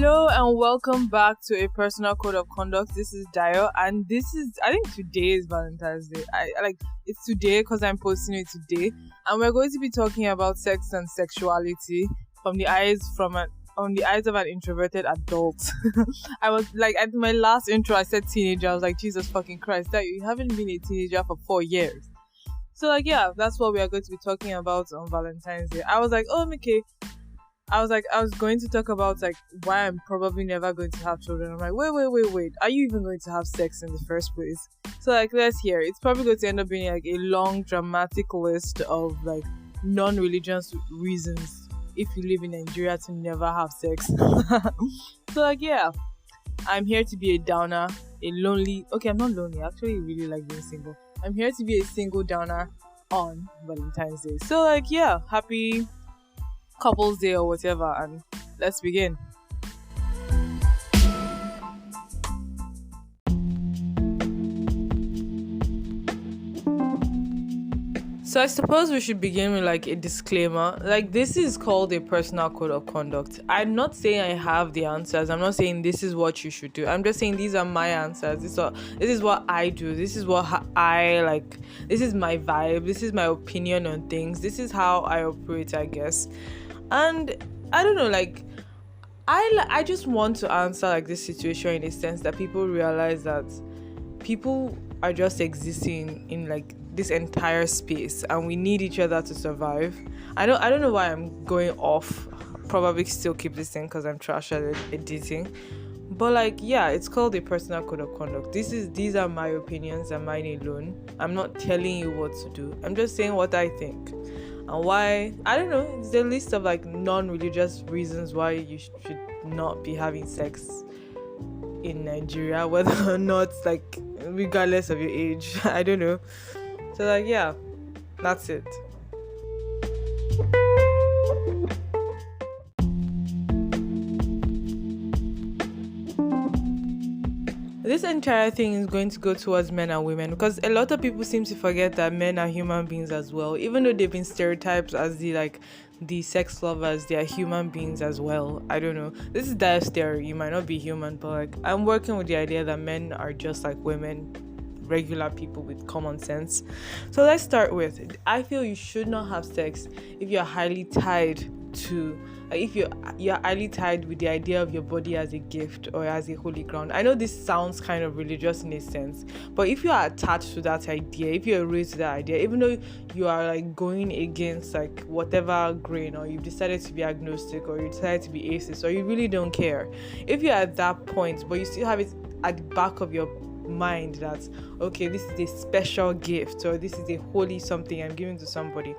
Hello and welcome back to a personal code of conduct. This is Dio, and I think today is Valentine's Day. I like it's today because I'm posting it today, and we're going to be talking about sex and sexuality from the eyes of an introverted adult. I was like, at my last intro, I said teenager. I was like, Jesus fucking Christ, that you haven't been a teenager for 4 years. So yeah, that's what we are going to be talking about on Valentine's Day. I was like, oh, okay. I was going to talk about why I'm probably never going to have children. I'm like, wait. Are you even going to have sex in the first place? So let's hear. It's probably going to end up being a long dramatic list of non-religious reasons if you live in Nigeria to never have sex. So yeah, I'm here to be a downer, a lonely. Okay, I'm not lonely. I actually really like being single. I'm here to be a single downer on Valentine's Day. So yeah, happy Couples Day or whatever, and let's begin. So I suppose we should begin with a disclaimer. This is called a personal code of conduct. I'm not saying I have the answers. I'm not saying this is what you should do. I'm just saying these are my answers. This is what I do. This is what I like. This is my vibe. This is my opinion on things. This is how I operate, I guess. And I don't know, I just want to answer this situation in a sense that people realize that people are just existing in this entire space, and we need each other to survive. I don't know why I'm going off. Probably still keep this thing because I'm trash at editing. But yeah, it's called a personal code of conduct. These are my opinions and mine alone. I'm not telling you what to do. I'm just saying what I think. And why, I don't know, it's a list of non-religious reasons why you should not be having sex in Nigeria, whether or not regardless of your age. I don't know. So yeah, that's it. This entire thing is going to go towards men and women, because a lot of people seem to forget that men are human beings as well. Even though they've been stereotyped as the sex lovers, they are human beings as well. I don't know. This is dire theory. You might not be human, but I'm working with the idea that men are just like women, regular people with common sense. So let's start with, I feel you should not have sex if you're highly tied to if you're highly tied with the idea of your body as a gift or as a holy ground. I know this sounds kind of religious in a sense, but if you are attached to that idea, if you're raised to that idea, even though you are going against whatever grain, or you've decided to be agnostic, or you decided to be atheist, or you really don't care, if you're at that point but you still have it at the back of your mind that okay, this is a special gift, or this is a holy something I'm giving to somebody,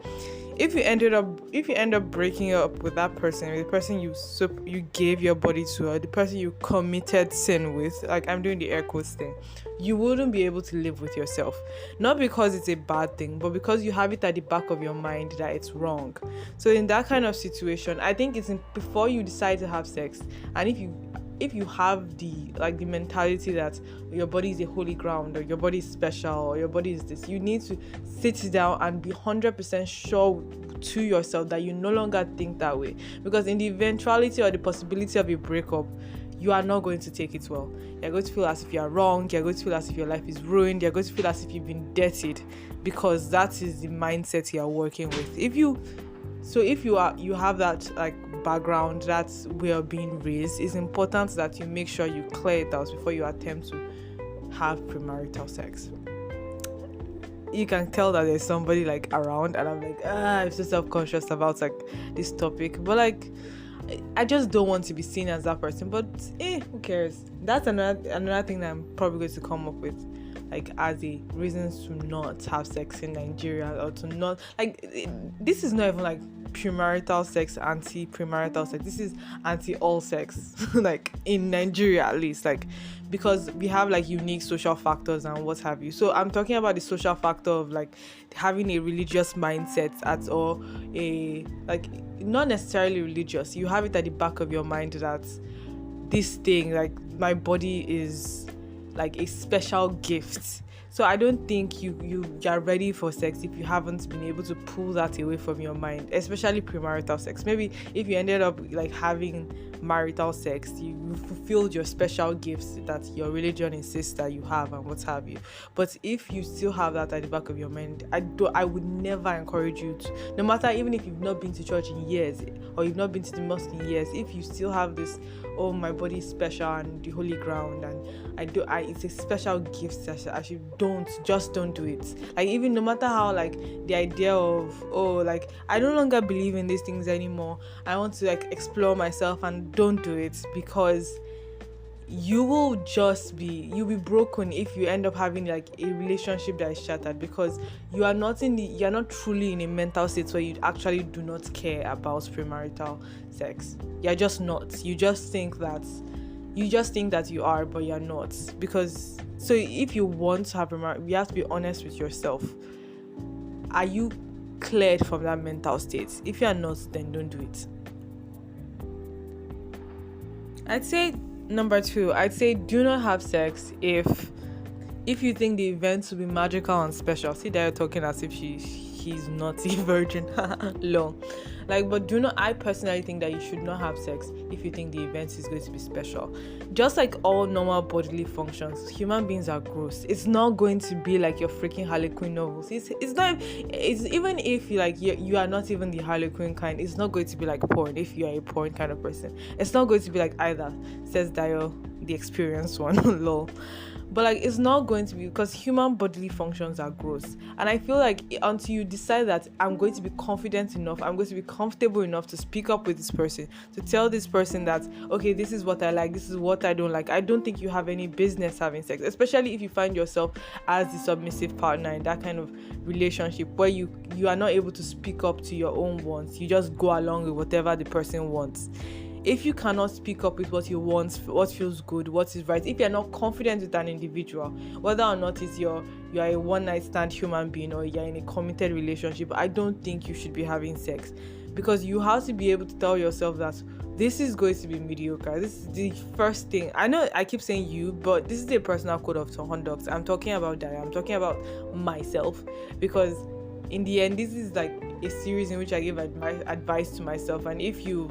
if you end up breaking up with that person, the person you gave your body to, or the person you committed sin with, I'm doing the air quotes thing, you wouldn't be able to live with yourself. Not because it's a bad thing, but because you have it at the back of your mind that it's wrong. So in that kind of situation, I think it's before you decide to have sex, and if you have the mentality that your body is a holy ground, or your body is special, or your body is this, you need to sit down and be 100% sure to yourself that you no longer think that way. Because in the eventuality or the possibility of a breakup, you are not going to take it well. You're going to feel as if you're wrong. You're going to feel as if your life is ruined. You're going to feel as if you've been dirtied, because that is the mindset you're working with. If you have that background, that's where you're being raised, it's important that you make sure you clear it out before you attempt to have premarital sex. You can tell that there's somebody around, and I'm so self-conscious about this topic, but I just don't want to be seen as that person. But who cares? That's another thing that I'm probably going to come up with as a reasons to not have sex in Nigeria, or to not this is not even premarital sex, anti-premarital sex. This is anti-all sex in Nigeria, at least, because we have unique social factors and what have you. So I'm talking about the social factor of having a religious mindset or a not necessarily religious. You have it at the back of your mind that this thing, my body is a special gift So I don't think you're ready for sex if you haven't been able to pull that away from your mind, especially premarital sex. Maybe if you ended up like having marital sex, you fulfilled your special gifts that your religion insists that you have and what have you. But if you still have that at the back of your mind, I would never encourage you to, no matter, even if you've not been to church in years or you've not been to the mosque in years, if you still have this, oh, my body is special and the holy ground, and it's a special gift that I should just don't do it. Like, even no matter how, like, the idea of, oh, like, I no longer believe in these things anymore, I want to like explore myself, and don't do it, because you'll be broken if you end up having like a relationship that is shattered, because you're not truly in a mental state where you actually do not care about premarital sex. You're just not. You just think that you are, but you're not. Because so if you want to have premarital, you have to be honest with yourself. Are you cleared from that mental state? If you are not, then don't do it. I'd say number 2, do not have sex if you think the event will be magical and special. See, they're talking as if he's not a virgin. Lol. Like, but I personally think that you should not have sex if you think the event is going to be special. Just like all normal bodily functions, human beings are gross. It's not going to be like your freaking Harlequin novels. It's even if you are not even the Harlequin kind, it's not going to be like porn if you are a porn kind of person. It's not going to be like either, says Dio, the experienced one. Lol. But like, it's not going to be, because human bodily functions are gross. And I feel like until you decide that I'm going to be confident enough, I'm going to be comfortable enough to speak up with this person, to tell this person that, okay, this is what I like, this is what I don't like, I don't think you have any business having sex, especially if you find yourself as the submissive partner in that kind of relationship where you are not able to speak up to your own wants. You just go along with whatever the person wants. If you cannot speak up with what you want, what feels good, what is right, if you're not confident with an individual, whether or not you are a one-night stand human being or you're in a committed relationship, I don't think you should be having sex, because you have to be able to tell yourself that this is going to be mediocre. This is the first thing. I know I keep saying you, but this is a personal code of conduct. I'm talking about that. I'm talking about myself, because in the end, this is like a series in which I give advice to myself, and if you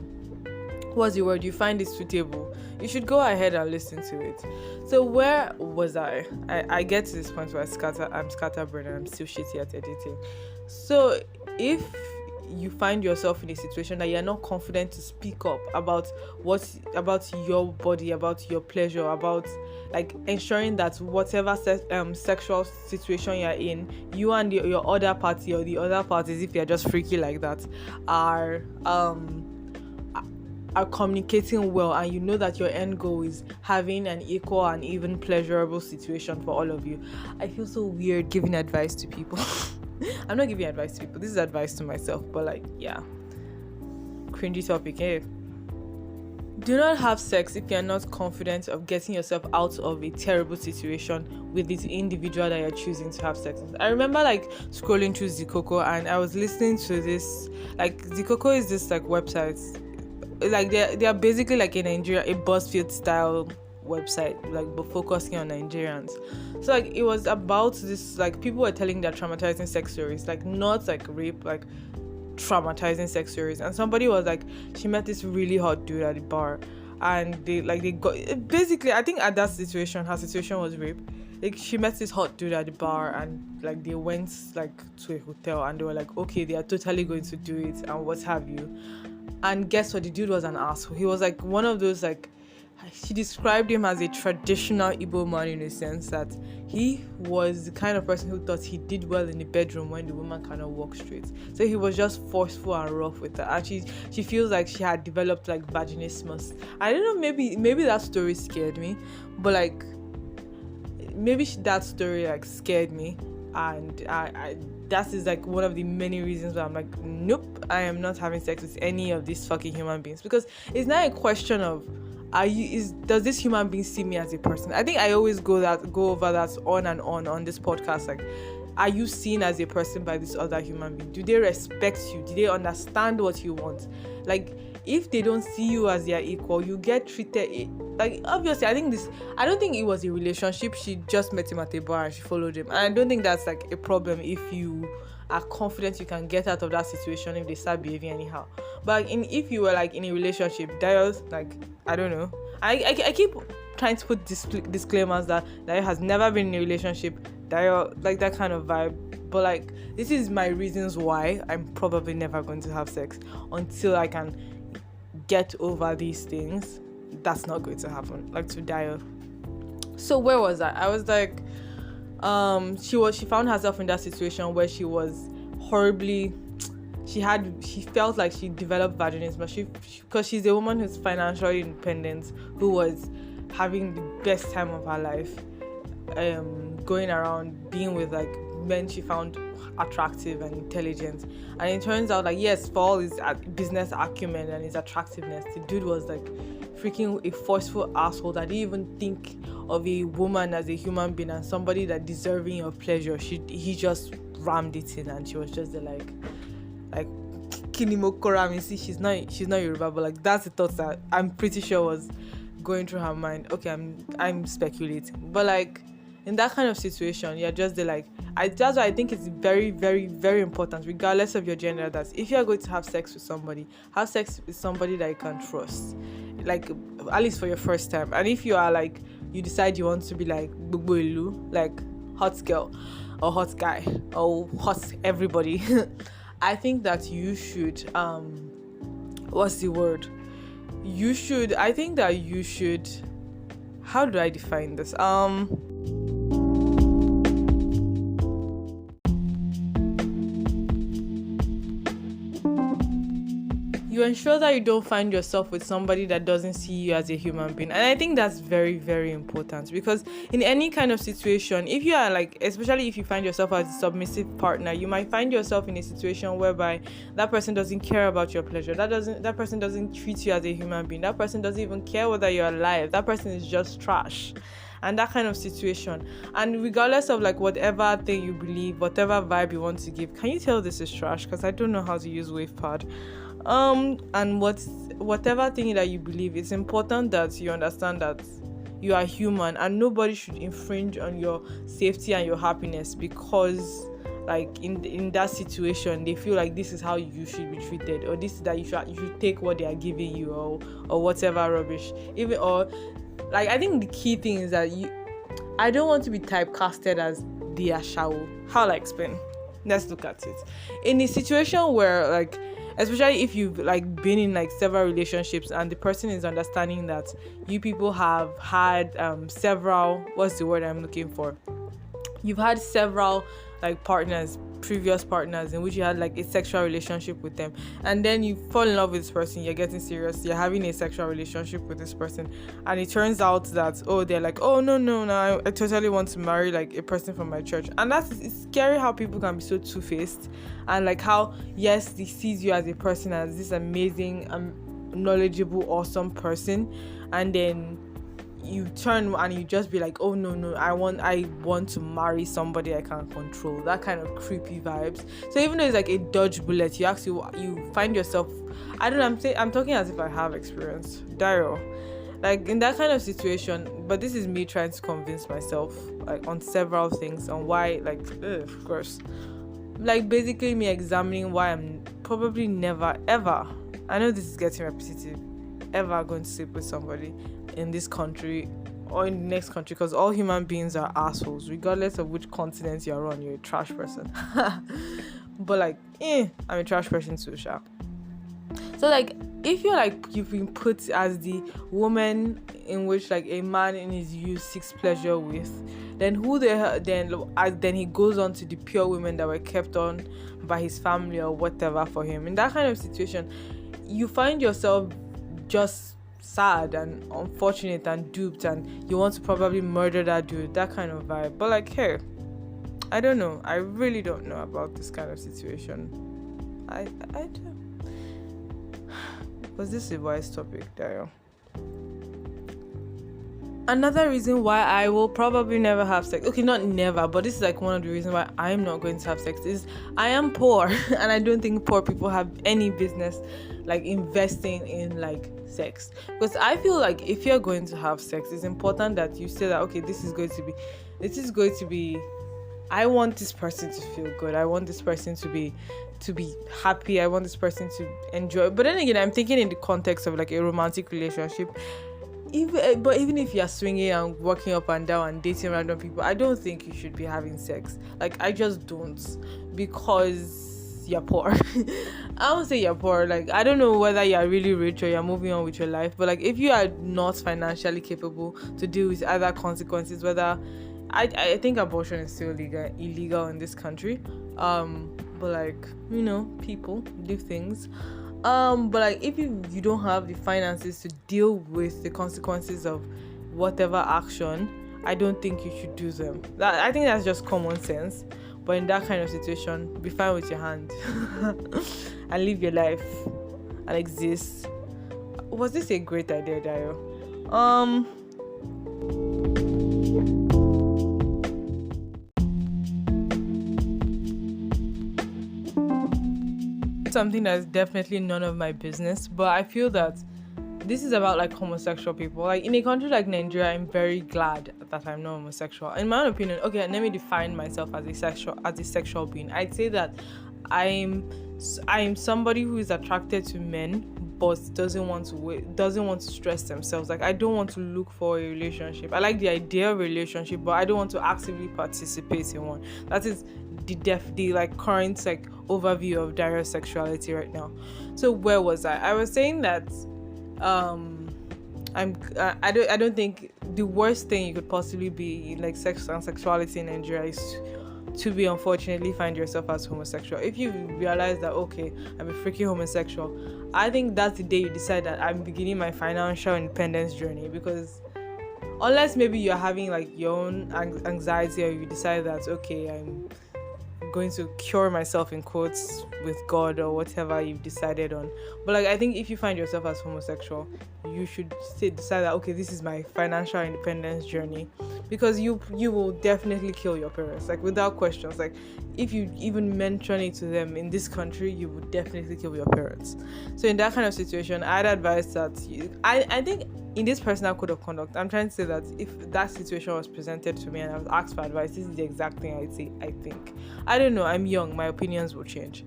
find it suitable, you should go ahead and listen to it. So where was I get to this point where I'm scatterbrained and I'm still shitty at editing. So if you find yourself in a situation that you're not confident to speak up about your body, about your pleasure, about like ensuring that whatever sexual situation you're in, you and your other party, or the other parties, if you're just freaky like that, are communicating well, and you know that your end goal is having an equal and even pleasurable situation for all of you. I feel so weird giving advice to people. I'm not giving advice to people, this is advice to myself, but like, yeah, cringy topic, eh? Do not have sex if you're not confident of getting yourself out of a terrible situation with this individual that you're choosing to have sex with. I remember like scrolling through Zikoko, and I was listening to this, like, Zikoko is this like website, like they are basically like in Nigeria, a BuzzFeed style website, like, but focusing on Nigerians. So like, it was about this, like, people were telling their traumatizing sex stories, like not like rape, like traumatizing sex stories. And somebody was like, she met this really hot dude at the bar, and they got, basically, I think at that situation, her situation was rape. Like, she met this hot dude at the bar, and like they went like to a hotel, and they were like, okay, they are totally going to do it and what have you. And guess what? The dude was an asshole. He was like one of those, like, she described him as a traditional Igbo man, in a sense that he was the kind of person who thought he did well in the bedroom when the woman cannot walk straight. So he was just forceful and rough with her. And she feels like she had developed like vaginismus. I don't know, maybe that story scared me, but like, maybe that story like scared me, and I that is like one of the many reasons why I'm like, nope, I am not having sex with any of these fucking human beings. Because it's not a question of does this human being see me as a person. I think I always go over that on and on this podcast. Like, are you seen as a person by this other human being? Do they respect you? Do they understand what you want? Like, if they don't see you as their equal, you get treated like, obviously, I don't think it was a relationship. She just met him at a bar and she followed him. And I don't think that's like a problem if you are confident you can get out of that situation if they start behaving anyhow. But if you were like in a relationship, Dayo's like, I don't know. I keep trying to put disclaimers that Dayo has never been in a relationship. Dayo, like that kind of vibe. But like, this is my reasons why I'm probably never going to have sex until I can get over these things. That's not going to happen, like to Dayo. So where was I was like, she found herself in that situation where she was horribly, she felt like she developed vaginismus, but because she's a woman who's financially independent, who was having the best time of her life, going around being with like men she found attractive and intelligent. And it turns out like, yes, for all his business acumen and his attractiveness, the dude was like freaking a forceful asshole that didn't even think of a woman as a human being and somebody that deserving of pleasure. He just rammed it in, and she was just there like Kinimokora. I mean, see, she's not Yoruba, but like that's the thoughts that I'm pretty sure was going through her mind. Okay, I'm speculating, but like in that kind of situation, you're just there like, that's why I think it's very, very, very important, regardless of your gender, that if you're going to have sex with somebody that you can trust, like at least for your first time. And if you are like, you decide you want to be like Gbogbo like hot girl or hot guy or hot everybody, I think that you should what's the word? I think that you should, how do I define this? You ensure that you don't find yourself with somebody that doesn't see you as a human being. And I think that's very, very important, because in any kind of situation, if you are like, especially if you find yourself as a submissive partner, you might find yourself in a situation whereby that person doesn't care about your pleasure. That person doesn't treat you as a human being. That person doesn't even care whether you're alive. That person is just trash. And that kind of situation. And regardless of like whatever thing you believe, whatever vibe you want to give, can you tell this is trash? Because I don't know how to use WavePad. And whatever thing that you believe, it's important that you understand that you are human and nobody should infringe on your safety and your happiness because like in that situation they feel like this is how you should be treated, or this is that you should take what they are giving you, or whatever rubbish. Even, or like, I think the key thing is that I don't want to be typecasted as the ashawo. How will I explain? Let's look at it. In a situation where like, especially if you've like been in like several relationships and the person is understanding that you people have had several, what's the word I'm looking for? You've had several like previous partners in which you had like a sexual relationship with them, and then you fall in love with this person, you're getting serious, you're having a sexual relationship with this person, and it turns out that they're like, no, I totally want to marry like a person from my church. And it's scary how people can be so two-faced, and like how, yes, they sees you as a person, as this amazing knowledgeable, awesome person, and then you turn and you just be like, oh no, I want to marry somebody I can't control. That kind of creepy vibes. So even though it's like a dodge bullet, you find yourself, I don't know, I'm talking as if I have experience, Daryl, like in that kind of situation. But this is me trying to convince myself like on several things on why, like, of course, like basically me examining why I'm probably never ever, I know this is getting repetitive, ever going to sleep with somebody in this country or in the next country, because all human beings are assholes regardless of which continent you're on. You're a trash person. But like, I'm a trash person too, sha. So like, if you're like, you've been put as the woman in which like a man in his youth seeks pleasure with, then then he goes on to the pure women that were kept on by his family or whatever for him. In that kind of situation, you find yourself just sad and unfortunate and duped, and you want to probably murder that dude, that kind of vibe. But like, hey, I don't know, I really don't know about this kind of situation. I do. Was this a wise topic, Daryl? Another reason why I will probably never have sex, okay, not never, but this is like one of the reasons why I'm not going to have sex, is I am poor and I don't think poor people have any business like investing in like sex. Because I feel like if you're going to have sex, it's important that you say that, okay, this is going to be I want this person to feel good. I want this person to be happy. I want this person to enjoy. But then again, I'm thinking in the context of like a romantic relationship. Even if you're swinging and walking up and down and dating random people, I don't think you should be having sex. Like, I just don't, because you're poor. I won't say you're poor. Like, I don't know whether you're really rich or you're moving on with your life, but like, if you are not financially capable to deal with other consequences, whether I think abortion is still illegal in this country, but like, people do things. But like, if you don't have the finances to deal with the consequences of whatever action, I don't think you should do them. I think that's just common sense. But in that kind of situation, be fine with your hand and live your life and exist. Was this a great idea, Dayo? Something that's definitely none of my business, but I feel that this is about like homosexual people. Like, in a country like Nigeria, I'm very glad that I'm not homosexual. In my own opinion, okay, let me define myself as a sexual being. I'd say that I'm somebody who is attracted to men but doesn't want to stress themselves. Like, I don't want to look for a relationship. I like the idea of a relationship, but I don't want to actively participate in one. That is the like current like overview of direct sexuality right now. So where was I was saying that I don't think the worst thing you could possibly be in like sex and sexuality in Nigeria is to be unfortunately find yourself as homosexual. If you realize that, okay, I'm a freaking homosexual, I think that's the day you decide that I'm beginning my financial independence journey. Because unless maybe you're having like your own anxiety, or you decide that, okay, I'm going to cure myself in quotes with God or whatever you've decided on. But like, I think if you find yourself as homosexual, you should decide that, okay, this is my financial independence journey, because you will definitely kill your parents, like, without questions. Like, if you even mention it to them in this country, you would definitely kill your parents. So in that kind of situation, I'd advise that I think in this personal code of conduct, I'm trying to say that if that situation was presented to me and I was asked for advice, this is the exact thing I'd say. I think, I don't know, I'm young, my opinions will change.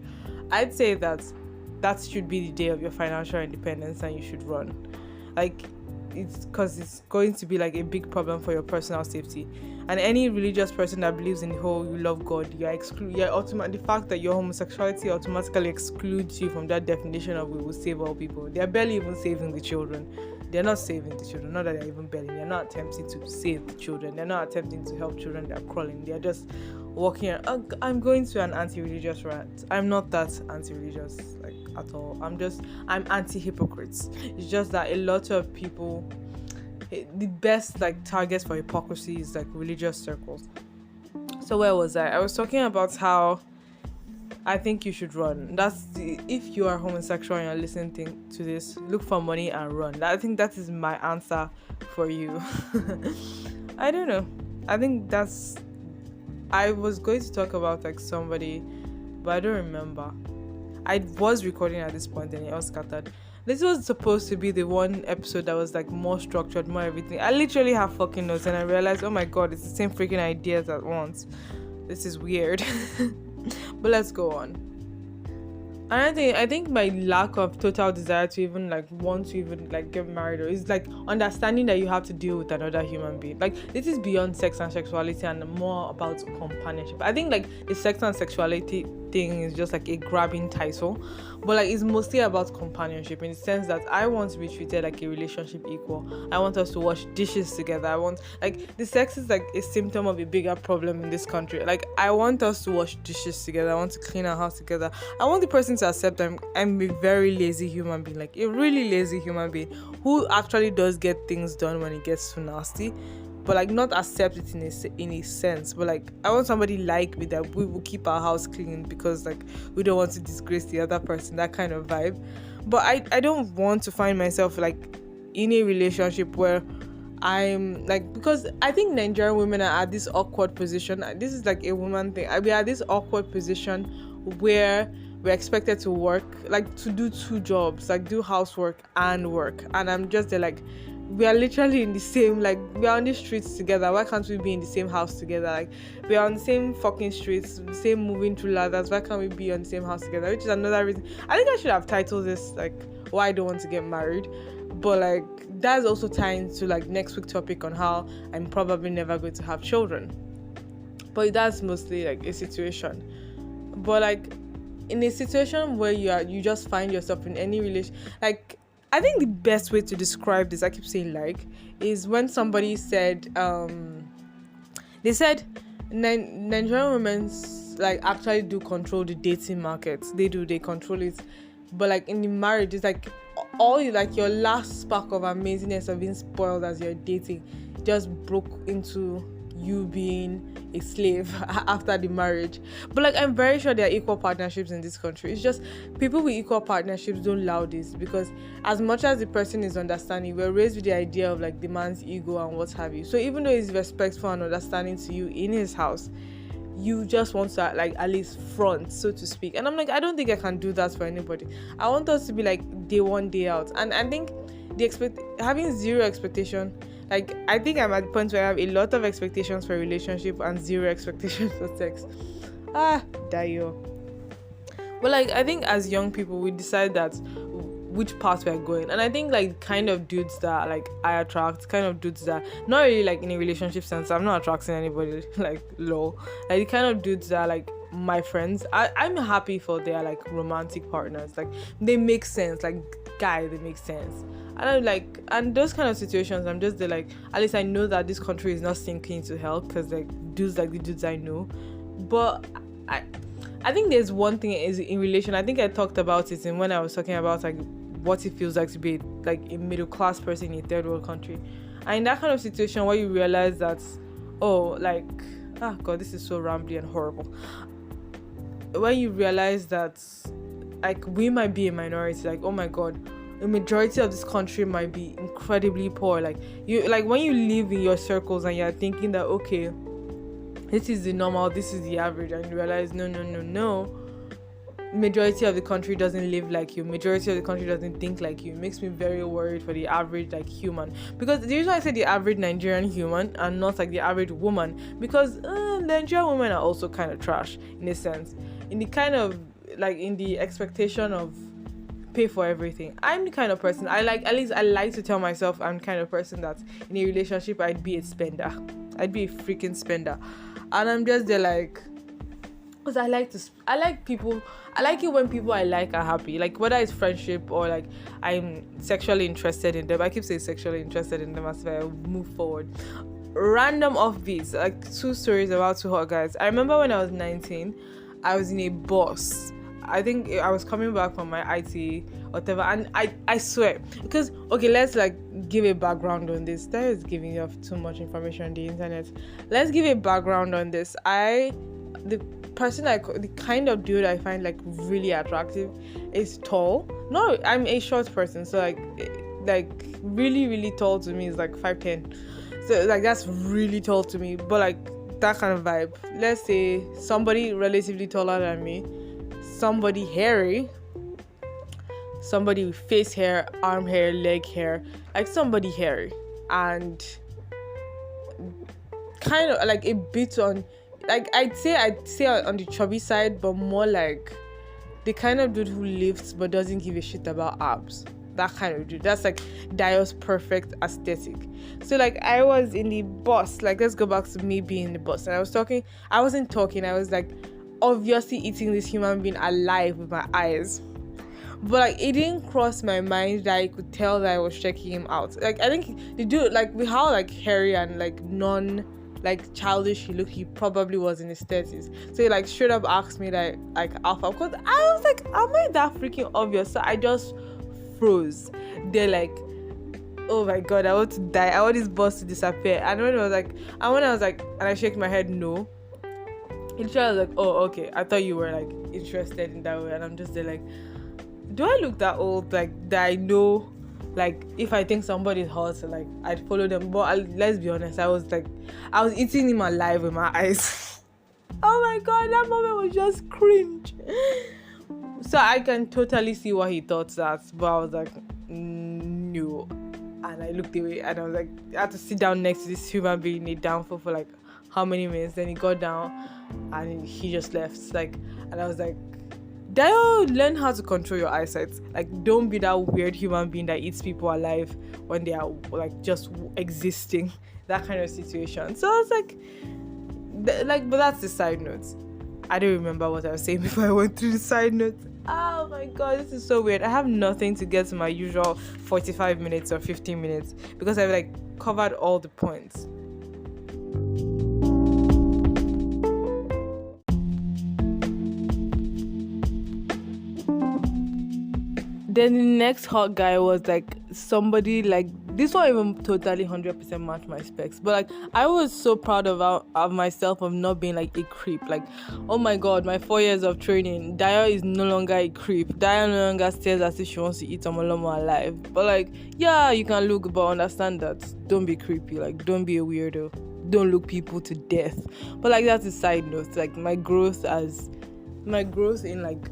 I'd say that should be the day of your financial independence, and you should run. Like, it's because it's going to be like a big problem for your personal safety. And any religious person that believes in the whole you love God, the fact that your homosexuality automatically excludes you from that definition of we will save all people. They're barely even saving the children. They're not saving the children. Not that they're even barely. They're not attempting to save the children. They're not attempting to help children. They're crawling. They're just walking around. I'm going to an anti-religious rant. I'm not that anti-religious, like, at all. I'm anti-hypocrites. It's just that a lot of people, the best like targets for hypocrisy is like religious circles. So where was I was talking about how I think you should run. If you are homosexual and you're listening to this, look for money and run. I think that is my answer for you. I don't know. I think I was going to talk about like somebody, but I don't remember. I was recording at this point and it was scattered. This was supposed to be the one episode that was like more structured, more everything. I literally have fucking notes and I realized, oh my god, it's the same freaking ideas at once. This is weird. But let's go on. And I think my lack of total desire to even like want to even like get married is like understanding that you have to deal with another human being. Like, this is beyond sex and sexuality and more about companionship. I think like the sex and sexuality thing is just like a grabbing title, but like it's mostly about companionship, in the sense that I want to be treated like a relationship equal. I want us to wash dishes together. I want, like, the sex is like a symptom of a bigger problem in this country. Like, I want us to wash dishes together. I want to clean our house together. I want the person to accept I'm a very lazy human being, like a really lazy human being who actually does get things done when it gets too nasty, but like not accept it in a sense. But like, I want somebody like me, that we will keep our house clean because like we don't want to disgrace the other person, that kind of vibe. But I don't want to find myself like in a relationship where I'm like, because I think Nigerian women are at this awkward position. This is like a woman thing. We are at this awkward position where we're expected to work, like to do two jobs, like do housework and work. And I'm just there like, we are literally in the same, like we are on the streets together. Why can't we be in the same house together? Like we are on the same fucking streets, the same moving through ladders. Why can't we be on the same house together? Which is another reason. I think I should have titled this like why I don't want to get married. But like that's also tying to like next week's topic on how I'm probably never going to have children. But that's mostly like a situation. But like in a situation where you just find yourself in any relation, like I think the best way to describe this, I keep saying like, is when somebody said they said Nigerian women like actually do control the dating market. They control it. But like in the marriage, it's like all you, like your last spark of amazingness of being spoiled as you're dating just broke into you being a slave after the marriage. But like I'm very sure there are equal partnerships in this country. It's just people with equal partnerships don't allow this, because as much as the person is understanding, we're raised with the idea of like the man's ego and what have you. So even though he's respectful and understanding to you in his house, you just want to like at least front, so to speak. And I'm like, I don't think I can do that for anybody. I want us to be like day one, day out. And I think having zero expectation, like I think I'm at the point where I have a lot of expectations for a relationship and zero expectations for sex. Dio. But like I think as young people we decide that which path we're going. And I think like kind of dudes that like I attract, kind of dudes that not really like in a relationship sense, I'm not attracting anybody like low. Like the kind of dudes that are like my friends, I'm happy for their like romantic partners. Like they make sense, like guy, they make sense. And I'm like, and those kind of situations, I'm just there like, at least I know that this country is not sinking to hell, because like dudes like the dudes I know. But I think there's one thing is in relation. I think I talked about it in when I was talking about like what it feels like to be like a middle class person in a third world country. And in that kind of situation where you realize that, oh, like, God, this is so rambly and horrible. When you realize that like we might be a minority, like, oh my God, the majority of this country might be incredibly poor. Like you, like when you live in your circles and you're thinking that, okay, this is the normal, this is the average, and you realize no, majority of the country doesn't live like you, majority of the country doesn't think like you. It makes me very worried for the average like human, because the reason I say the average Nigerian human and not like the average woman, because Nigerian women are also kind of trash in a sense, in the kind of like in the expectation of pay for everything. I'm the kind of person I like to tell myself I'm the kind of person that in a relationship I'd be a spender. I'd be a freaking spender. And I'm just there like, because I like it when people I like are happy, like whether it's friendship or like I'm sexually interested in them. I keep saying sexually interested in them as I move forward. Random offbeats, like 2 stories about 2 hot guys. I remember when I was 19, I was in a bus. I think I was coming back from my IT whatever, and I swear, because okay, let's like give a background on this. That is giving you too much information on the internet. Let's give a background on this. The kind of dude I find like really attractive is tall. No, I'm a short person, so like really really tall to me is like 5'10". So like that's really tall to me, but like that kind of vibe. Let's say somebody relatively taller than me, somebody hairy, somebody with face hair, arm hair, leg hair, like somebody hairy, and kind of like a bit on, like I'd say on the chubby side, but more like the kind of dude who lifts but doesn't give a shit about abs. That kind of dude. That's like Dio's perfect aesthetic. So like I was in the bus, like let's go back to me being in the bus, and I wasn't talking, I was like obviously eating this human being alive with my eyes. But like it didn't cross my mind that I could tell that I was checking him out. Like I think the dude, like with how like hairy and like like childish he looked, he probably was in his 30s. So he like straight up asked me like alpha, because I was like, am I that freaking obvious? So I just froze. They're like, oh my God, I want to die, I want this bus to disappear. And when I was like and I shake my head no, he was like, oh okay, I thought you were like interested in that way. And I'm just there like, do I look that old, like that I know Like, if I think somebody's hot, like, I'd follow them. But let's be honest, I was eating him alive with my eyes. Oh my god, that moment was just cringe. So I can totally see what he thought that, but I was like, no. And I looked away and I was like, I had to sit down next to this human being, knee down for like how many minutes. Then he got down and he just left. Like, and I was like, Dio, learn how to control your eyesight. Like, don't be that weird human being that eats people alive when they are like just existing. That kind of situation. So I was like, but that's the side note. I don't remember what I was saying before I went through the side note. Oh my god, this is so weird. I have nothing to get to my usual 45 minutes or 15 minutes because I've like covered all the points. Then the next hot guy was like somebody like, this one even totally 100% matched my specs, but like I was so proud of myself of not being like a creep. Like, oh my god, my 4 years of training, Daya is no longer a creep. Daya no longer stares as if she wants to eat Omolomo alive. But like, yeah, you can look, but understand that don't be creepy. Like, don't be a weirdo. Don't look people to death. But like, that's a side note. Like, my growth in like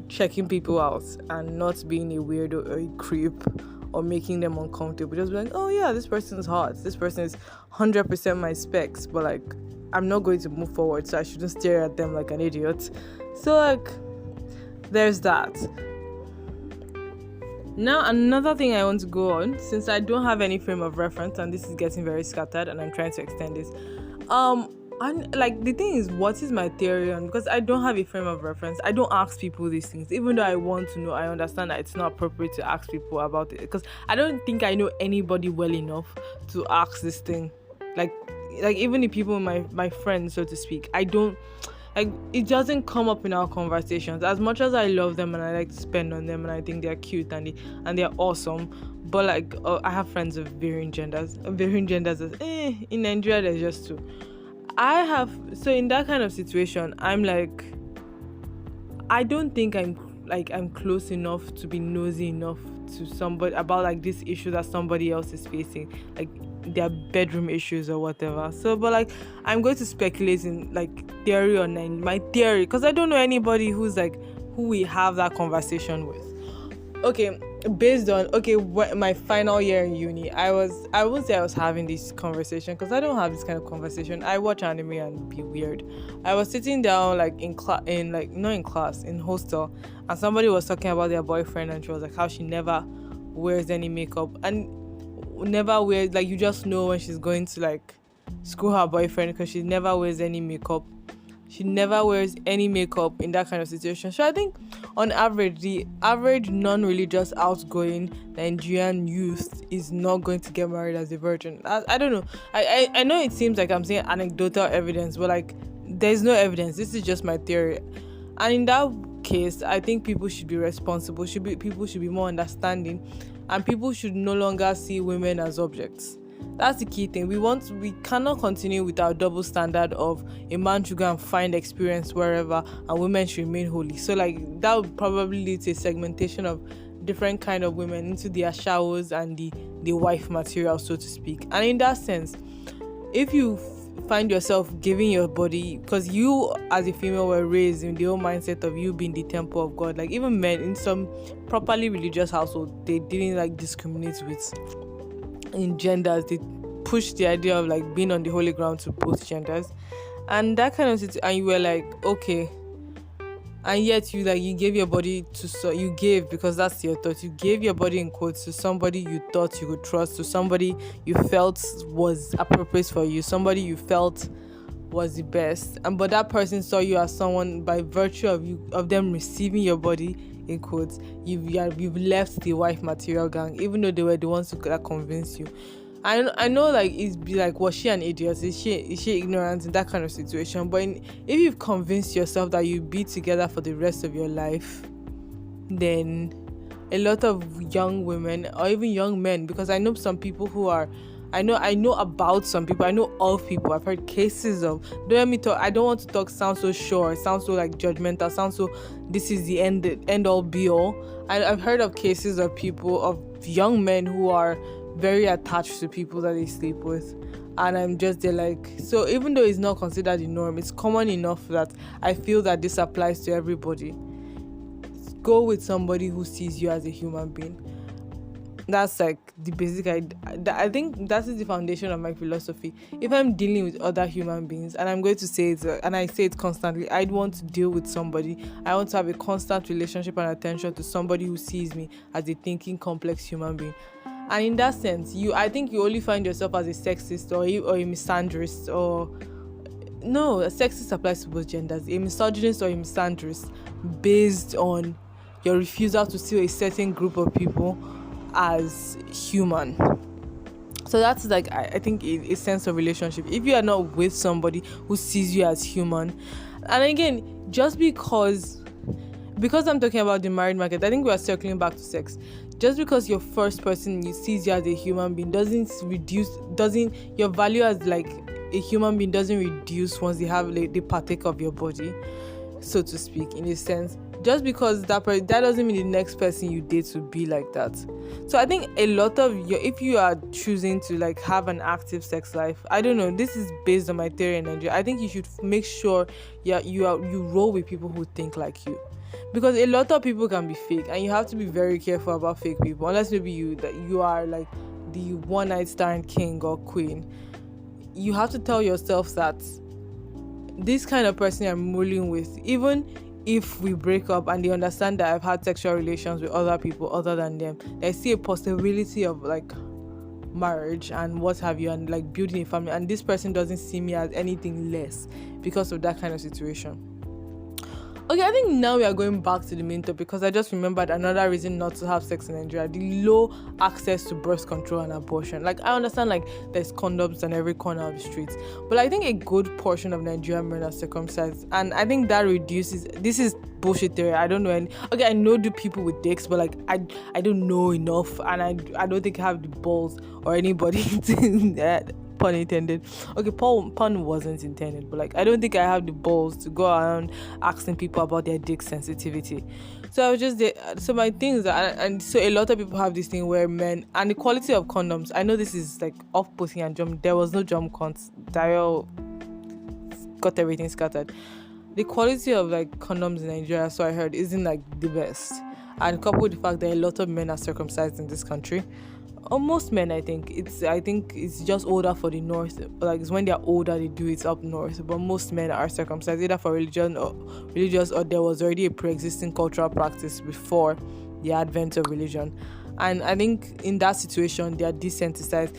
checking people out and not being a weirdo or a creep or making them uncomfortable. Just be like, oh yeah, this person's hot. This person is 100% my specs, but like, I'm not going to move forward, so I shouldn't stare at them like an idiot. So like, there's that. Now, another thing I want to go on, since I don't have any frame of reference and this is getting very scattered and I'm trying to extend this. And like, the thing is, what is my theory on, because I don't have a frame of reference. I don't ask people these things, even though I want to know. I understand that it's not appropriate to ask people about it because I don't think I know anybody well enough to ask this thing. Like even the people, my friends, so to speak, I don't, like, it doesn't come up in our conversations. As much as I love them and I like to spend on them and I think they're cute and they're awesome, but like, I have friends of varying genders. In Nigeria there's just two. So in that kind of situation, I'm like, I don't think I'm close enough to be nosy enough to somebody about like this issue that somebody else is facing, like their bedroom issues or whatever. So, but like, I'm going to speculate in like theory or my theory, because I don't know anybody who we have that conversation with. Okay, based on my final year in uni, I wouldn't say I was having this conversation because I don't have this kind of conversation. I watch anime and be weird. I was sitting down like in hostel, and somebody was talking about their boyfriend, and she was like how she never wears any makeup and never wears, like, you just know when she's going to like screw her boyfriend because she never wears any makeup. She never wears any makeup in that kind of situation. So I think on average, the average non-religious outgoing Nigerian youth is not going to get married as a virgin. I don't know. I know it seems like I'm saying anecdotal evidence, but like, there's no evidence. This is just my theory. And in that case, I think people should be responsible. People should be more understanding, and people should no longer see women as objects. That's the key thing. We cannot continue with our double standard of a man should go and find experience wherever and women should remain holy. So like, that would probably lead to a segmentation of different kind of women into their showers and the wife material, so to speak. And in that sense, if you find yourself giving your body, because you as a female were raised in the whole mindset of you being the temple of God, like even men in some properly religious household, they didn't like discriminate with in genders. They push the idea of like being on the holy ground to both genders, and that kind of situation. And you were like, okay, and yet you gave your body to, you gave, because that's your thought, you gave your body in quotes to somebody you thought you could trust, to somebody you felt was appropriate for you, somebody you felt was the best, but that person saw you as someone by virtue of them receiving your body in quotes. You've left the wife material gang, even though they were the ones who could convince you. I know, like, it's be like, was she an idiot? Is she ignorant in that kind of situation? But if you've convinced yourself that you'll be together for the rest of your life, then a lot of young women or even young men, because I know some people who are I know about some people. I know of people. I've heard cases of. Don't let me talk. I don't want to talk. Sound so sure. Sound so like judgmental. Sound so. This is the end all be all. I've heard of cases of people, of young men who are very attached to people that they sleep with, and I'm just there like, so even though it's not considered the norm, it's common enough that I feel that this applies to everybody. Go with somebody who sees you as a human being. That's like the basic I think that is the foundation of my philosophy. If I'm dealing with other human beings, and I'm going to say it, and I say it constantly, I'd want to deal with somebody. I want to have a constant relationship and attention to somebody who sees me as a thinking, complex human being. And in that sense, I think you only find yourself as a sexist or a misandrist, or no, a sexist applies to both genders, a misogynist or a misandrist, based on your refusal to see a certain group of people as human. So that's like, I think a sense of relationship. If you are not with somebody who sees you as human, and again, just because I'm talking about the married market, I think we are circling back to sex. Just because your first person you sees you as a human being doesn't your value as like a human being doesn't reduce once they partake of your body, so to speak, in a sense. Just because that doesn't mean the next person you date will be like that. So I think a lot of if you are choosing to like have an active sex life, I don't know, this is based on my theory in Nigeria, I think you should make sure you roll with people who think like you, because a lot of people can be fake, and you have to be very careful about fake people, unless maybe you are like the one night stand king or queen. You have to tell yourself that this kind of person I'm rolling with, even if we break up and they understand that I've had sexual relations with other people other than them, I see a possibility of like marriage and what have you, and like building a family, and this person doesn't see me as anything less because of that kind of situation. Okay, I think now we are going back to the main topic, because I just remembered another reason not to have sex in Nigeria: the low access to birth control and abortion. Like, I understand like there's condoms on every corner of the streets, but I think a good portion of Nigerian men are circumcised, and I think that reduces. This is bullshit theory. I don't know any. Okay, I know the people with dicks, but like I don't know enough, and I don't think I have the balls or anybody to that. Pun intended. Okay, pun wasn't intended, but like I don't think I have the balls to go around asking people about their dick sensitivity. So I was just there. So my things and so a lot of people have this thing where men, and the quality of condoms. I know this is like off-putting and jump. There was no jump cons. Daryl got everything scattered. The quality of like condoms in Nigeria, so I heard, isn't like the best. And coupled with the fact that a lot of men are circumcised in this country, or most men, I think it's just older for the north. Like, it's when they're older they do it up north, but most men are circumcised either for religious, or there was already a pre-existing cultural practice before the advent of religion. And I think in that situation they are desensitized.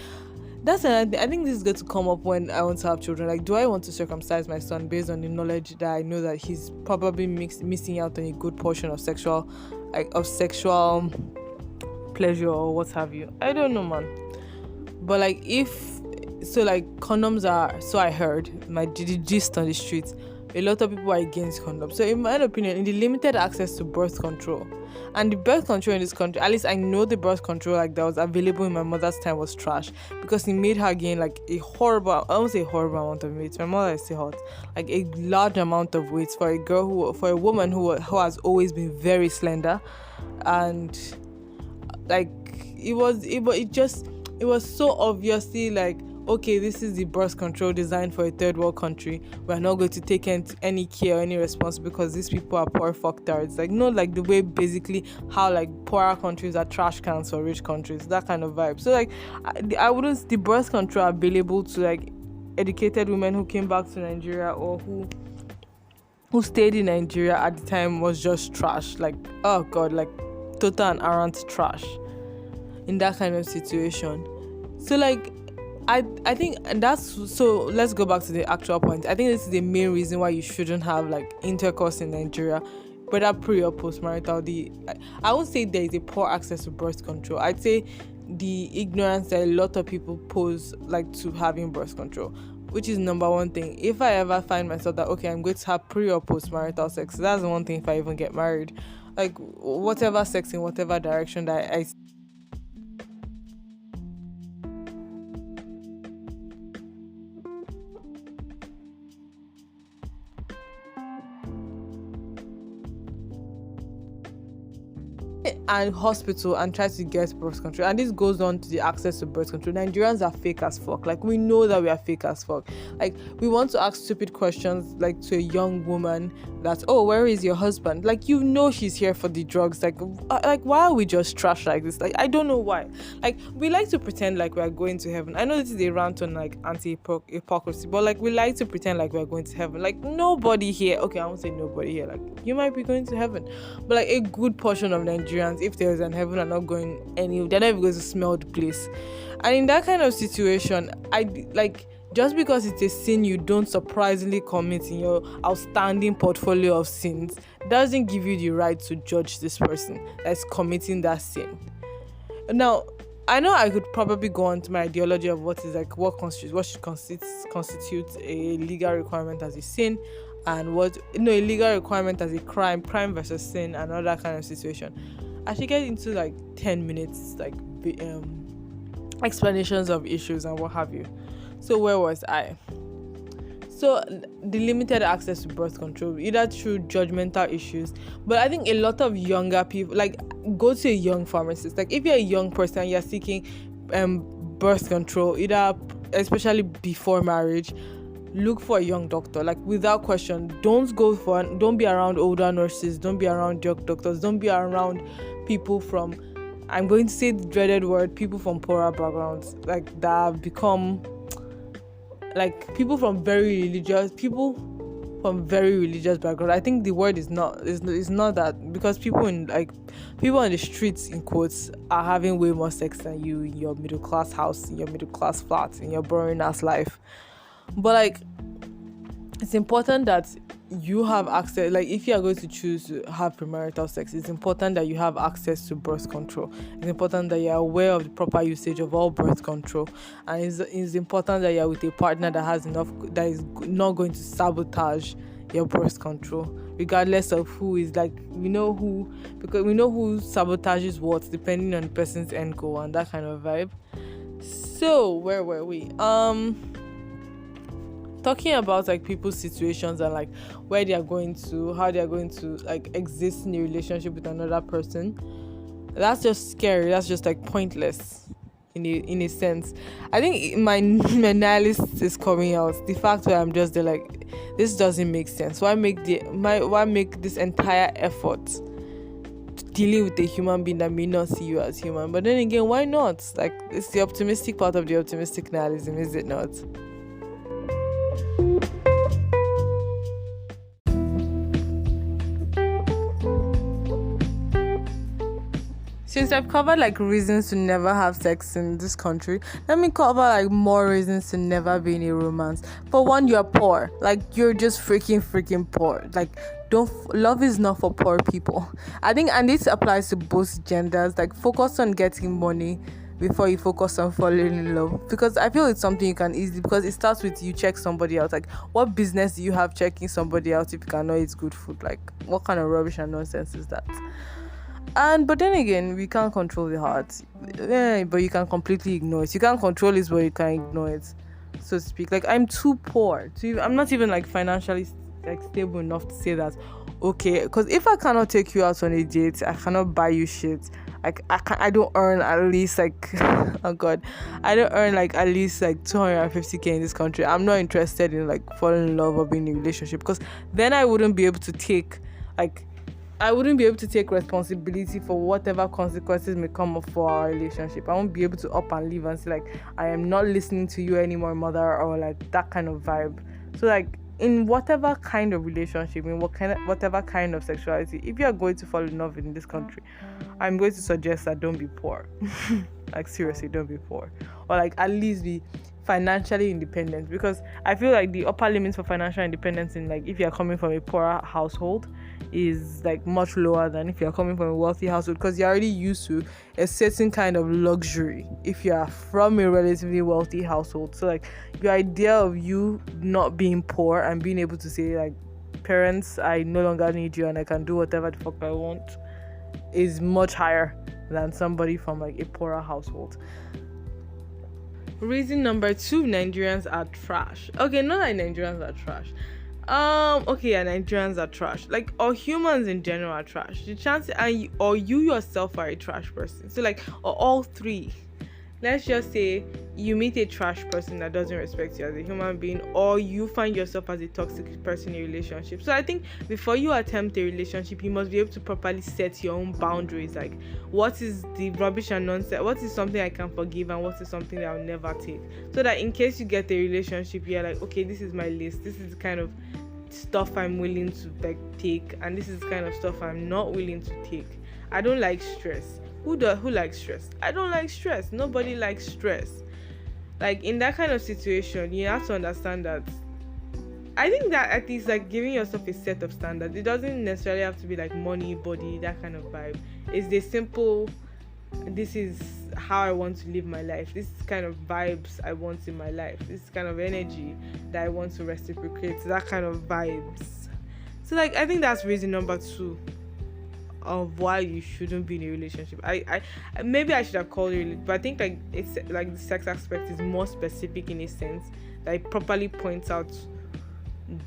That's another thing. I think this is going to come up when I want to have children. Like, do I want to circumcise my son based on the knowledge that I know that he's probably missing out on a good portion of sexual pleasure or what have you? I don't know, man. But like, if so, like, condoms are, so I heard, the gist on the streets, a lot of people are against condoms. So in my opinion, in the limited access to birth control, and the birth control in this country, at least I know the birth control like that was available in my mother's time was trash, because it made her gain like I won't say horrible amount of weight. My mother is still hot, like a large amount of weight for a woman who has always been very slender. And like, it was so obviously like, okay, this is the birth control designed for a third world country. We're not going to take any care or any responsibility because these people are poor fucktards. Like, no, like the way basically how like poorer countries are trash cans for rich countries, that kind of vibe. So like, I wouldn't, the birth control available to like educated women who came back to Nigeria or who stayed in Nigeria at the time was just trash. Like, oh god, like total and arrant trash in that kind of situation. So like, I think, and that's, so let's go back to the actual point. I think this is the main reason why you shouldn't have like intercourse in Nigeria, whether pre or post-marital. I won't say there is a poor access to birth control. I'd say the ignorance that a lot of people pose like to having birth control, which is number one thing. If I ever find myself that, okay, I'm going to have pre or post-marital sex, that's the one thing. If I even get married, like whatever sex in whatever direction that I and hospital and try to get birth control. And this goes on to the access to birth control. Nigerians are fake as fuck. Like, we know that we are fake as fuck. Like, we want to ask stupid questions, like, to a young woman that, oh, where is your husband? Like, you know she's here for the drugs. Like, why are we just trash like this? Like, I don't know why. Like, we like to pretend like we are going to heaven. I know this is a rant on, like, anti-hypocrisy, but, like, we like to pretend like we are going to heaven. Like, nobody here, okay, I won't say nobody here, like, you might be going to heaven, but, like, a good portion of Nigerians, if there is an heaven, are not going anywhere. They're not even going to smell the place. And in that kind of situation, just because it's a sin you don't surprisingly commit in your outstanding portfolio of sins doesn't give you the right to judge this person that's committing that sin. Now, I know I could probably go on to my ideology of what should constitute a legal requirement as a sin, and a legal requirement as a crime versus sin, and all that kind of situation. I should get into like 10 minutes, like explanations of issues and what have you. So where was I? So the limited access to birth control, either through judgmental issues, but I think a lot of younger people, like, go to a young pharmacist. Like, if you're a young person, you're seeking birth control, either especially before marriage, look for a young doctor, like, without question. Don't be around older nurses, don't be around young doctors, don't be around people from, I'm going to say the dreaded word, people from poorer backgrounds, like, that have become, like, people from very religious background. I think the word is not that, because people in the streets, in quotes, are having way more sex than you in your middle class house, in your middle class flat, in your boring ass life. But, like, it's important that you have access. Like, if you are going to choose to have premarital sex, it's important that you have access to birth control. It's important that you're aware of the proper usage of all birth control, and it's important that you're with a partner that has enough, that is not going to sabotage your birth control, regardless of who is, like, because we know who sabotages what, depending on the person's end goal and that kind of vibe. So where were we? Talking about, like, people's situations and, like, where they are going to, how they are going to, like, exist in a relationship with another person. That's just scary. That's just, like, pointless in a sense. I think my nihilist is coming out. The fact where I'm just there, like, this doesn't make sense. Why make this entire effort dealing with a human being that may not see you as human? But then again, why not? Like, it's the optimistic part of the optimistic nihilism, is it not? Since I've covered, like, reasons to never have sex in this country, let me cover, like, more reasons to never be in a romance. For one, you're poor. Like, you're just freaking poor. Like, love is not for poor people. I think, and this applies to both genders. Like, focus on getting money before you focus on falling in love, because I feel it's something you can easily, because it starts with you check somebody out. Like, what business do you have checking somebody out if you cannot eat good food? Like, what kind of rubbish and nonsense is that? But then again, we can't control the heart, but you can completely ignore it. You can't control it, but you can ignore it, so to speak. Like, I'm too poor I'm not even, like, financially, like, stable enough to say that, okay, because if I cannot take you out on a date, I cannot buy you shit. Like, I don't earn at least, like, oh god, I don't earn, like, at least, like, 250k in this country. I'm not interested in, like, falling in love or being in a relationship, because then I wouldn't be able to take responsibility for whatever consequences may come up for our relationship. I won't be able to up and leave and say, like, I am not listening to you anymore, mother, or, like, that kind of vibe. So, like, in whatever kind of relationship, in whatever kind of sexuality, if you are going to fall in love in this country, I'm going to suggest that don't be poor. Like, seriously, don't be poor, or, like, at least be financially independent, because I feel like the upper limits for financial independence in, like, if you're coming from a poorer household is, like, much lower than if you're coming from a wealthy household, because you're already used to a certain kind of luxury if you're from a relatively wealthy household. So, like, your idea of you not being poor and being able to say, like, parents, I no longer need you and I can do whatever the fuck I want, is much higher than somebody from, like, a poorer household. Reason number 2, Nigerians are trash. Okay, not like Nigerians are trash. Okay, yeah, Nigerians are trash. Like, or humans in general are trash. The chance, or you yourself are a trash person. So, like, or all three. Let's just say you meet a trash person that doesn't respect you as a human being, or you find yourself as a toxic person in a relationship. So I think before you attempt a relationship, you must be able to properly set your own boundaries. Like, what is the rubbish and nonsense? What is something I can forgive, and what is something that I'll never take? So that in case you get a relationship, you're like, okay, this is my list. This is the kind of stuff I'm willing to like take, and this is the kind of stuff I'm not willing to take. I don't like stress. Who likes stress? I don't like stress. Nobody likes stress. Like, in that kind of situation, you have to understand that I think that at least like giving yourself a set of standards. It doesn't necessarily have to be like money, body, that kind of vibe. It's the simple, this is how I want to live my life. This is kind of vibes I want in my life. This is kind of energy that I want to reciprocate. That kind of vibes. So like I think that's reason number 2 of why you shouldn't be in a relationship. I maybe I should have called it, but I think like it's like the sex aspect is more specific in a sense that it properly points out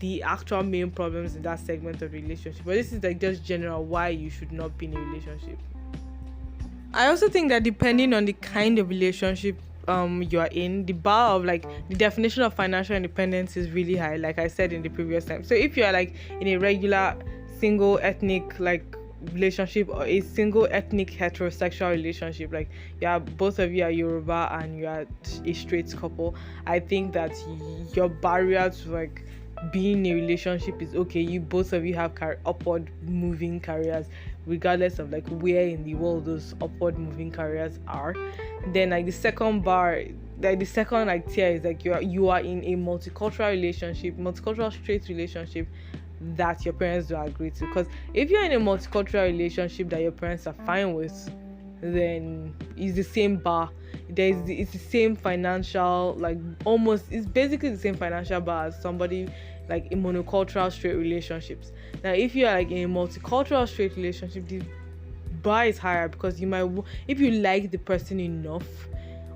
the actual main problems in that segment of the relationship. But this is like just general why you should not be in a relationship. I also think that depending on the kind of relationship you are in, the bar of like the definition of financial independence is really high, like I said in the previous time. So if you are like in a regular single ethnic like relationship, or a single ethnic heterosexual relationship, like both of you are Yoruba and you are a straight couple, I think that your barrier to like being in a relationship is okay. You both of you have upward moving careers, regardless of like where in the world those upward moving careers are. Then like the second bar, like the second like tier is like you are in a multicultural straight relationship that your parents do agree to. Because if you're in a multicultural relationship that your parents are fine with, then it's the same bar. It's the same financial, like almost, it's basically the same financial bar as somebody like in monocultural straight relationships. Now if you're like in a multicultural straight relationship, the bar is higher, because you might, if you like the person enough,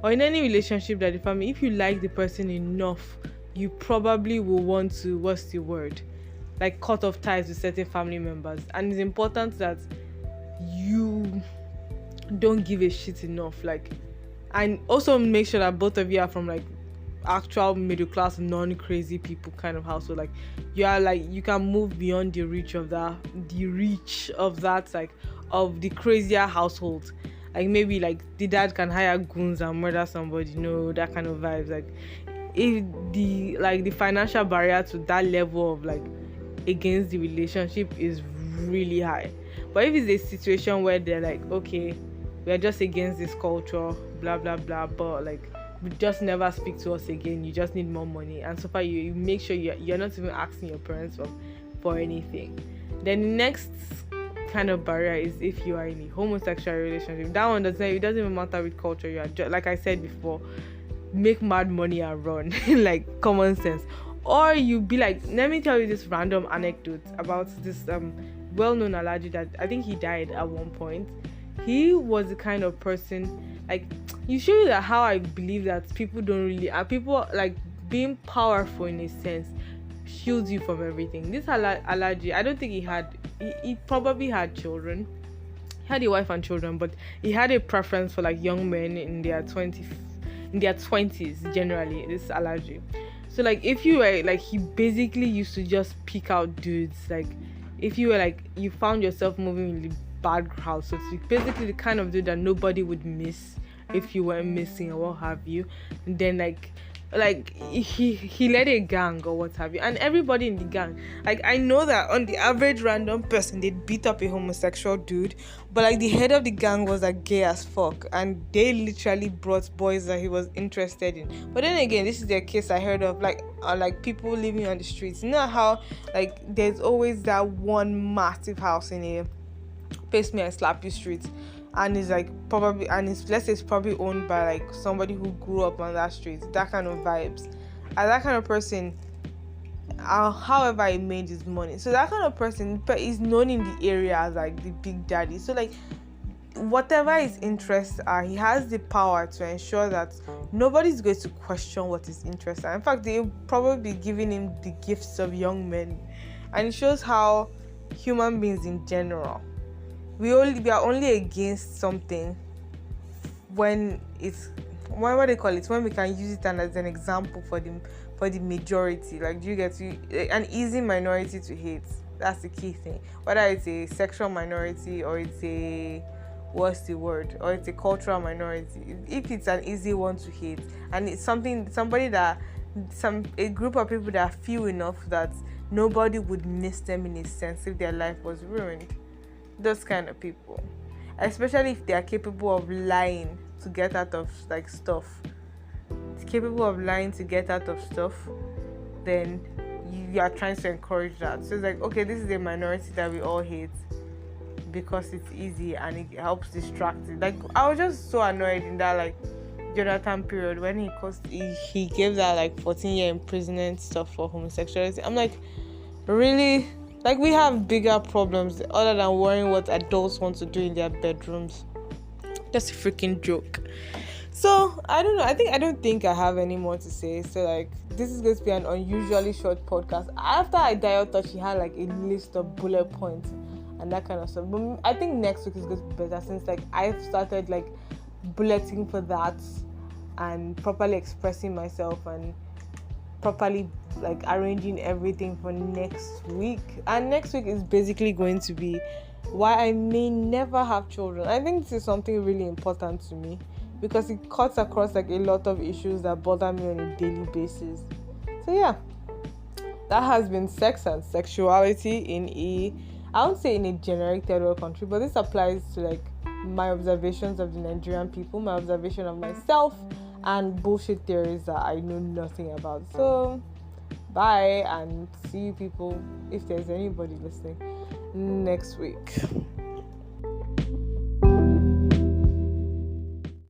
or in any relationship that the family, if you like the person enough, you probably will want to, what's the word, like cut off ties with certain family members. And it's important that you don't give a shit enough, like, and also make sure that both of you are from like actual middle class, non-crazy people kind of household. Like you are like, you can move beyond the reach of that like of the crazier household. Like maybe like the dad can hire goons and murder somebody, that kind of vibes. Like if the financial barrier to that level of like against the relationship is really high. But if it's a situation where they're like, okay, we're just against this culture, blah blah blah, but like we just never speak to us again, you just need more money, and so far you make sure you're not even asking your parents for anything. Then the next kind of barrier is if you are in a homosexual relationship. That one doesn't even matter with culture. You are just, like I said before, make mad money and run. Like common sense. Or you be like, let me tell you this random anecdote about this well-known Alaji that I think he died at one point. He was the kind of person, like, you show you that how I believe that people don't really, people like being powerful in a sense shields you from everything. This Alaji, I don't think he probably had children. He had a wife and children, but he had a preference for like young men in their 20s generally, this Alaji. So like if you were like, he basically used to just pick out dudes. Like if you were like, you found yourself moving in the bad house, so it's basically the kind of dude that nobody would miss if you weren't missing or what have you. And then like he led a gang or what have you, and everybody in the gang, like I know that on the average random person they'd beat up a homosexual dude, but like the head of the gang was like gay as fuck, and they literally brought boys that he was interested in. But then again, this is the case I heard of, like people living on the streets. You know how like there's always that one massive house in a face me and slap you street, and it's like probably, and it's, let's say it's probably owned by like somebody who grew up on that street, that kind of vibes. And that kind of person, however he made his money, so that kind of person is known in the area as like the big daddy. So like whatever his interests are, he has the power to ensure that nobody's going to question what his interests are. In fact, they'll probably be giving him the gifts of young men. And it shows how human beings in general, we are only against something when it's what they call it, when we can use it as an example for the majority. Like, do you get to an easy minority to hate? That's the key thing. Whether it's a sexual minority or it's a what's the word, or it's a cultural minority, if it's an easy one to hate and it's a group of people that feel enough that nobody would miss them in a sense if their life was ruined, those kind of people, especially if they are capable of lying to get out of stuff, then you are trying to encourage that. So it's like, okay, this is a minority that we all hate because it's easy and it helps distract it. Like, I was just so annoyed in that Jonathan period when he gave that 14-year imprisonment stuff for homosexuality. I'm like, really? Like, we have bigger problems other than worrying what adults want to do in their bedrooms. Just a freaking joke. So, I don't know. I don't think I have any more to say. So, this is going to be an unusually short podcast. After I dialed thought she had, a list of bullet points and that kind of stuff. But I think next week is going to be better since, I've started, bulleting for that and properly expressing myself and properly, arranging everything for next week. And next week is basically going to be why I may never have children. I think this is something really important to me because it cuts across a lot of issues that bother me on a daily basis. So yeah, that has been sex and sexuality I won't say in a generic third world country, but this applies to my observations of the Nigerian people, my observation of myself, and bullshit theories that I know nothing about. So bye, and see you people, if there's anybody listening, next week.